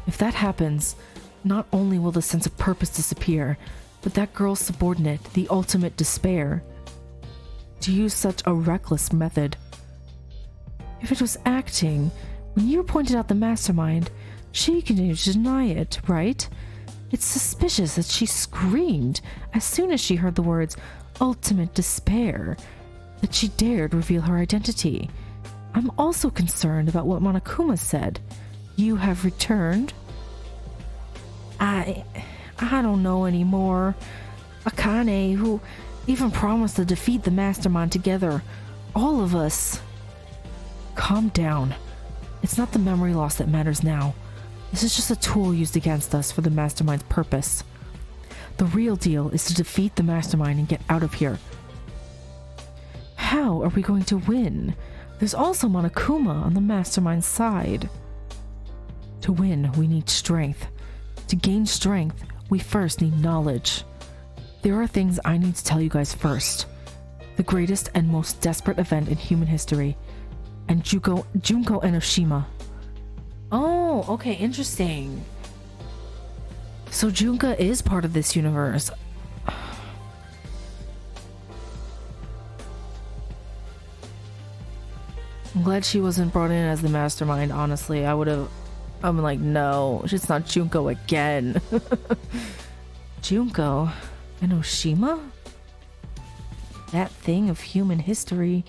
Speaker 1: If that happens, not only will the sense of purpose disappear, but that girl's subordinate, the ultimate despair. To use such a reckless method. If it was acting, when you pointed out the mastermind, she continued to deny it, right? It's suspicious that she screamed as soon as she heard the words ultimate despair, that she dared reveal her identity. I'm also concerned about what Monokuma said. You have returned? I don't know anymore. Akane, who even promised to defeat the mastermind together. All of us. Calm down. It's not the memory loss that matters now. This is just a tool used against us for the mastermind's purpose. The real deal is to defeat the mastermind and get out of here. How are we going to win? There's also Monokuma on the mastermind's side. To win, we need strength. To gain strength, we first need knowledge. There are things I need to tell you guys first. The greatest and most desperate event in human history. And Junko Enoshima. Oh, okay, interesting. So Junka is part of this universe. I'm glad she wasn't brought in as the mastermind, honestly. I'm like, no, it's not Junko again. Junko Enoshima? That thing of human history.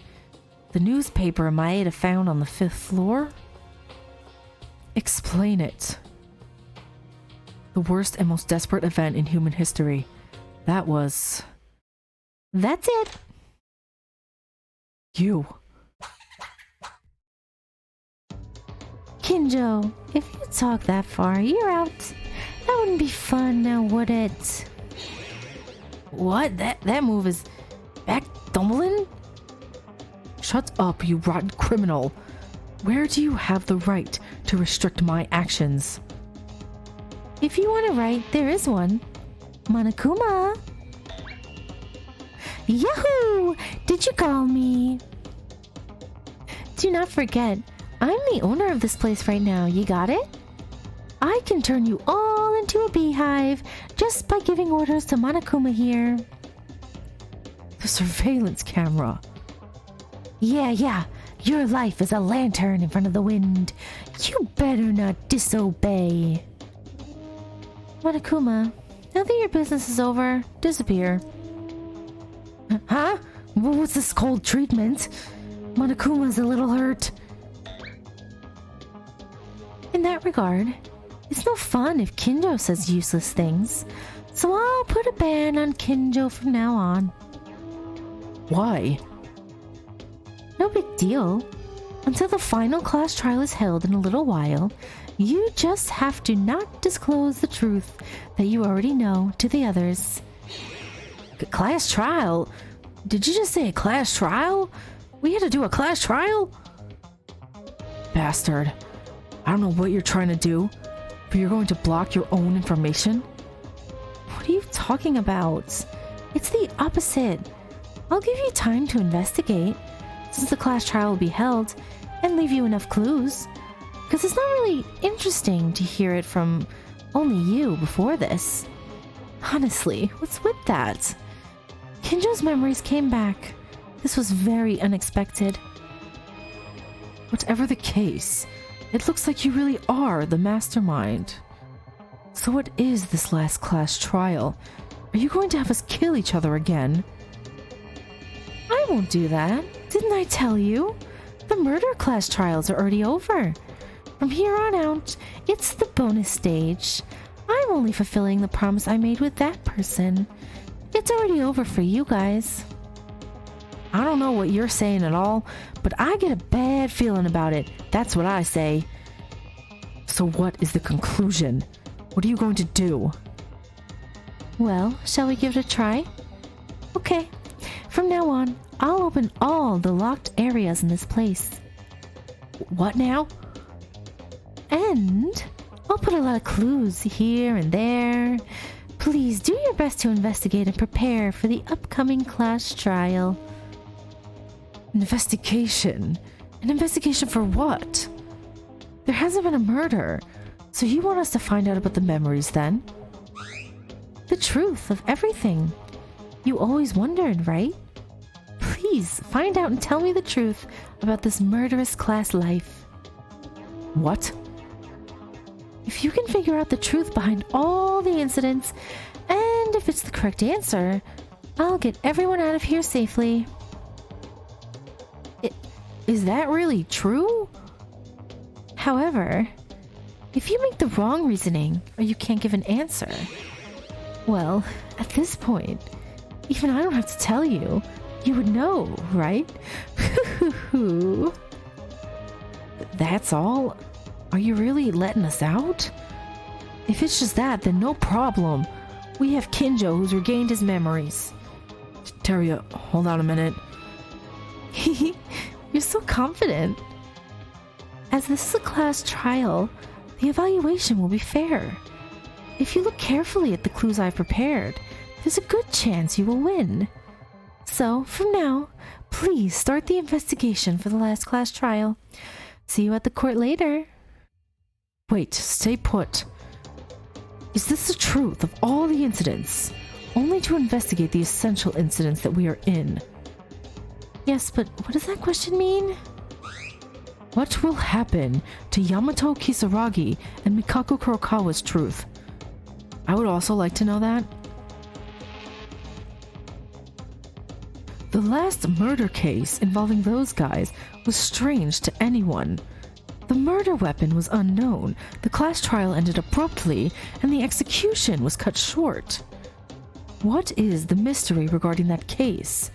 Speaker 1: The newspaper Maeda found on the 5th floor? Explain it. The worst and most desperate event in human history. That's it. You.
Speaker 2: Kinjo, if you talk that far, you're out. That wouldn't be fun now, would it?
Speaker 1: What? That move is back tumbling? Shut up, you rotten criminal. Where do you have the right to restrict my actions?
Speaker 2: If you want a right, there is one. Monokuma. Yahoo! Did you call me? Do not forget, I'm the owner of this place right now. You got it? I can turn you all into a beehive just by giving orders to Monokuma here.
Speaker 1: The surveillance camera.
Speaker 2: Yeah. Your life is a lantern in front of the wind. You better not disobey. Monokuma, now that your business is over, disappear. Huh? What's this cold treatment? Monokuma's a little hurt. In that regard, it's no fun if Kinjo says useless things, so I'll put a ban on Kinjo from now on.
Speaker 1: Why?
Speaker 2: No big deal. Until the final class trial is held in a little while, you just have to not disclose the truth that you already know to the others.
Speaker 1: Class trial? Did you just say a class trial? We had to do a class trial? Bastard. I don't know what you're trying to do, but you're going to block your own information?
Speaker 2: What are you talking about? It's the opposite. I'll give you time to investigate, since the class trial will be held, and leave you enough clues. Because it's not really interesting to hear it from only you before this. Honestly, what's with that? Kinjo's memories came back. This was very unexpected.
Speaker 1: Whatever the case, it looks like you really are the mastermind. So what is this last class trial? Are you going to have us kill each other again?
Speaker 2: I won't do that. Didn't I tell you? The murder class trials are already over. From here on out, it's the bonus stage. I'm only fulfilling the promise I made with that person. It's already over for you guys.
Speaker 1: I don't know what you're saying at all, but I get a bad feeling about it. That's what I say. So what is the conclusion? What are you going to do?
Speaker 2: Well, shall we give it a try? Okay. From now on, I'll open all the locked areas in this place.
Speaker 1: What now?
Speaker 2: And I'll put a lot of clues here and there. Please do your best to investigate and prepare for the upcoming class trial.
Speaker 1: Investigation? An investigation for what? There hasn't been a murder. So you want us to find out about the memories then?
Speaker 2: The truth of everything. You always wondered, right? Please find out and tell me the truth about this murderous class life.
Speaker 1: What?
Speaker 2: If you can figure out the truth behind all the incidents, and if it's the correct answer, I'll get everyone out of here safely.
Speaker 1: Is that really true?
Speaker 2: However, if you make the wrong reasoning or you can't give an answer, well, at this point, even I don't have to tell you. You would know, right?
Speaker 1: That's all? Are you really letting us out? If it's just that, then no problem. We have Kinjo who's regained his memories. Teria, hold on a minute.
Speaker 2: You're so confident. As this is a class trial, the evaluation will be fair. If you look carefully at the clues I've prepared, there's a good chance you will win. So, from now, please start the investigation for the last class trial. See you at the court later.
Speaker 1: Wait, stay put. Is this the truth of all the incidents? Only to investigate the essential incidents that we are in.
Speaker 2: Yes, but what does that question mean?
Speaker 1: What will happen to Yamato Kisaragi and Mikako Kurokawa's truth? I would also like to know that. The last murder case involving those guys was strange to anyone. The murder weapon was unknown, the class trial ended abruptly, and the execution was cut short. What is the mystery regarding that case?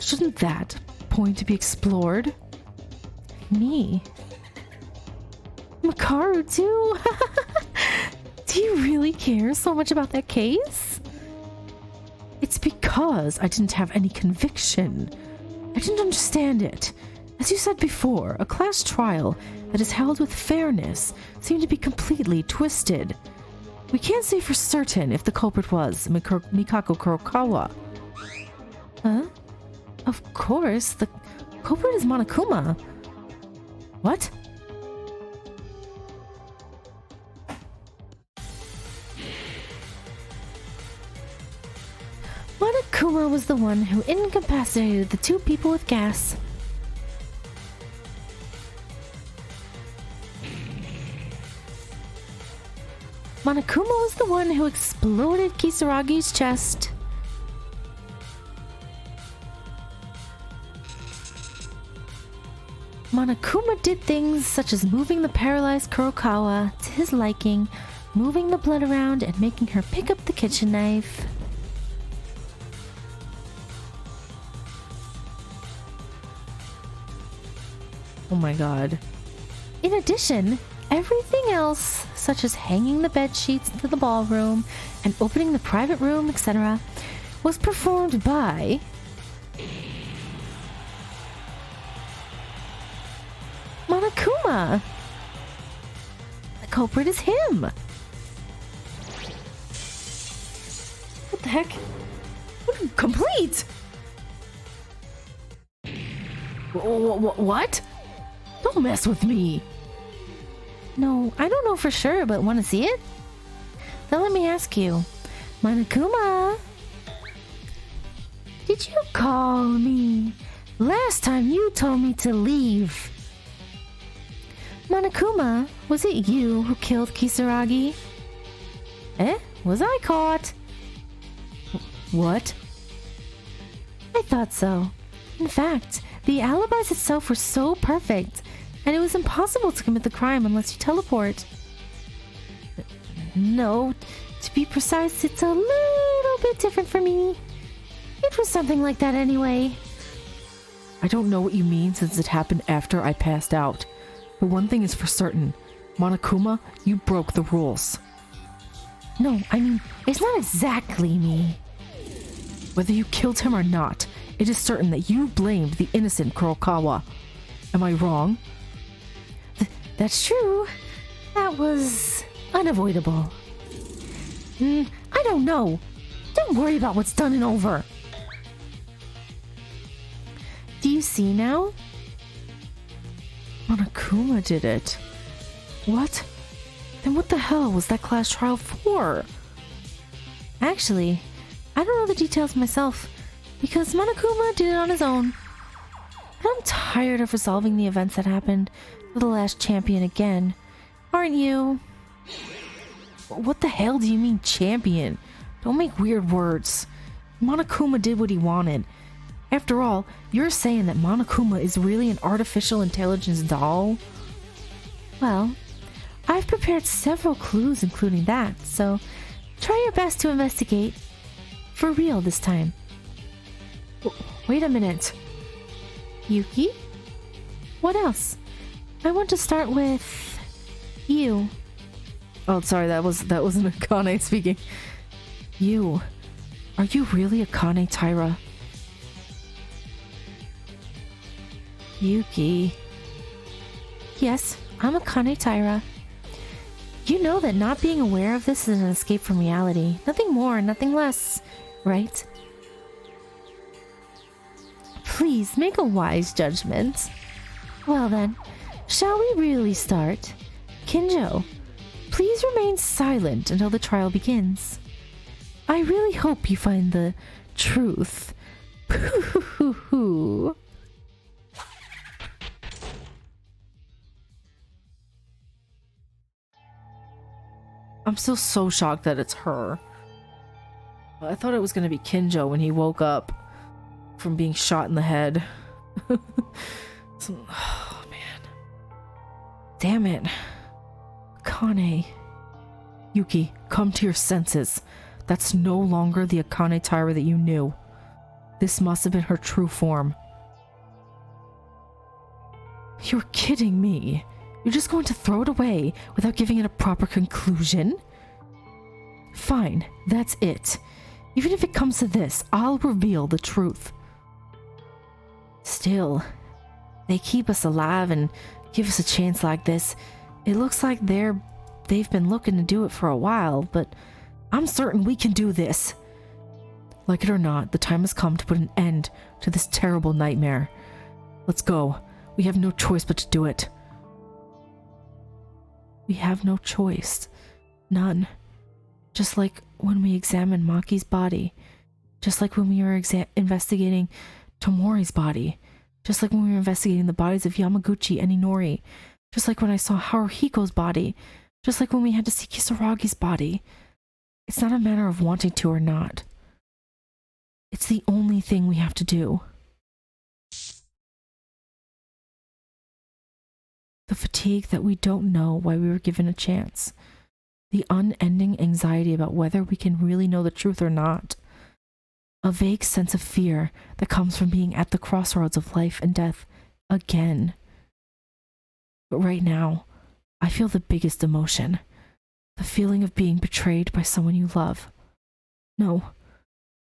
Speaker 1: Shouldn't that point to be explored?
Speaker 2: Me? Makaru too? Do you really care so much about that case?
Speaker 1: It's because I didn't have any conviction. I didn't understand it. As you said before, a class trial that is held with fairness seemed to be completely twisted. We can't say for certain if the culprit was Mikako Kurokawa.
Speaker 2: Huh? Of course, the culprit is Monokuma.
Speaker 1: What?
Speaker 2: Monokuma was the one who incapacitated the two people with gas. Monokuma was the one who exploded Kisaragi's chest. Monokuma did things such as moving the paralyzed Kurokawa to his liking, moving the blood around, and making her pick up the kitchen knife.
Speaker 1: Oh my god.
Speaker 2: In addition, everything else, such as hanging the bed sheets into the ballroom and opening the private room, etc., was performed by Monokuma. The culprit is him.
Speaker 1: What the heck? Complete! What? Don't mess with me.
Speaker 2: No, I don't know for sure, but want to see it? Then let me ask you, Monokuma, did you call me Last time you told me to leave. Monokuma, was it you who killed Kisaragi? Eh? Was I caught?
Speaker 1: What?
Speaker 2: I thought so. In fact, the alibis itself were so perfect, and it was impossible to commit the crime unless you teleport. No, to be precise, it's a little bit different for me. It was something like that anyway.
Speaker 1: I don't know what you mean since it happened after I passed out. But one thing is for certain. Monokuma, you broke the rules.
Speaker 2: No, I mean, it's not exactly me.
Speaker 1: Whether you killed him or not, it is certain that you blamed the innocent Kurokawa. Am I wrong?
Speaker 2: That's true. That was unavoidable. I don't know. Don't worry about what's done and over. Do you see now?
Speaker 1: Monokuma did it. What? Then what the hell was that class trial for?
Speaker 2: Actually, I don't know the details myself, because Monokuma did it on his own. But I'm tired of resolving the events that happened to the last champion again. Aren't you?
Speaker 1: What the hell do you mean champion? Don't make weird words. Monokuma did what he wanted. After all, you're saying that Monokuma is really an artificial intelligence doll?
Speaker 2: Well, I've prepared several clues including that, so try your best to investigate. For real this time.
Speaker 1: Wait a minute.
Speaker 2: Yuki? What else? I want to start with you.
Speaker 1: Oh, sorry, that wasn't Akane speaking. You. Are you really Akane Taira?
Speaker 2: Yuki. Yes, I'm Akane Taira. You know that not being aware of this is an escape from reality. Nothing more, nothing less, right? Please make a wise judgment. Well then, shall we really start? Kinjo, please remain silent until the trial begins. I really hope you find the truth.
Speaker 1: I'm still so shocked that it's her. I thought it was going to be Kinjo when he woke up from being shot in the head. Oh, man. Damn it. Akane. Yuki, come to your senses. That's no longer the Akane Taira that you knew. This must have been her true form. You're kidding me. You're just going to throw it away without giving it a proper conclusion? Fine, that's it. Even if it comes to this, I'll reveal the truth. Still, they keep us alive and give us a chance like this. It looks like they've been looking to do it for a while, but I'm certain we can do this. Like it or not, the time has come to put an end to this terrible nightmare. Let's go. We have no choice but to do it. We have no choice. None. Just like when we examined Maki's body. Just like when we were investigating Tomori's body. Just like when we were investigating the bodies of Yamaguchi and Inori. Just like when I saw Haruhiko's body. Just like when we had to see Kisaragi's body. It's not a matter of wanting to or not. It's the only thing we have to do. The fatigue that we don't know why we were given a chance. The unending anxiety about whether we can really know the truth or not. A vague sense of fear that comes from being at the crossroads of life and death again. But right now, I feel the biggest emotion. The feeling of being betrayed by someone you love. No,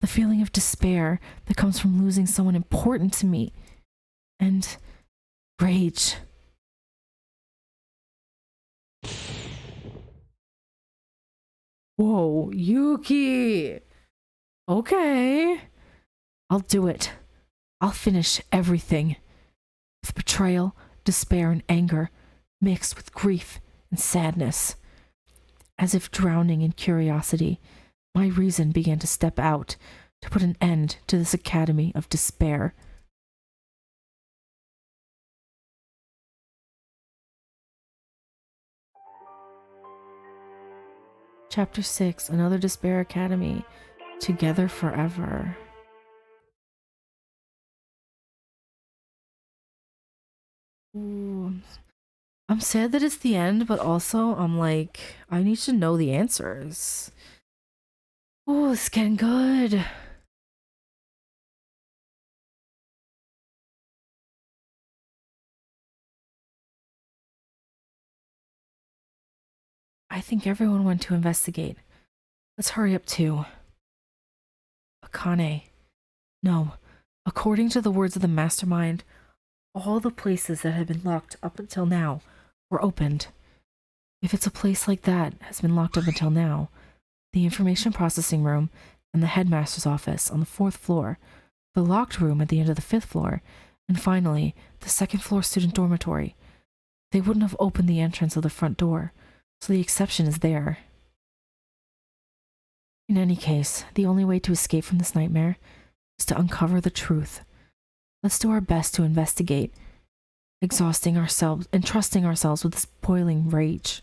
Speaker 1: the feeling of despair that comes from losing someone important to me. And rage. Whoa, Yuki! Okay. I'll do it. I'll finish everything. With betrayal, despair, and anger, mixed with grief and sadness. As if drowning in curiosity, my reason began to step out to put an end to this academy of despair. Chapter 6, Another Despair Academy. Together Forever. Ooh, I'm sad that it's the end, but also I'm like, I need to know the answers. Oh, it's getting good. I think everyone went to investigate. Let's hurry up too. Akane. No. According to the words of the mastermind, all the places that had been locked up until now were opened. If it's a place like that has been locked up until now, the information processing room and the headmaster's office on the 4th floor, the locked room at the end of the 5th floor, and finally, the 2nd floor student dormitory. They wouldn't have opened the entrance of the front door, so the exception is there. In any case, the only way to escape from this nightmare is to uncover the truth. Let's do our best to investigate, exhausting ourselves and trusting ourselves with this boiling rage.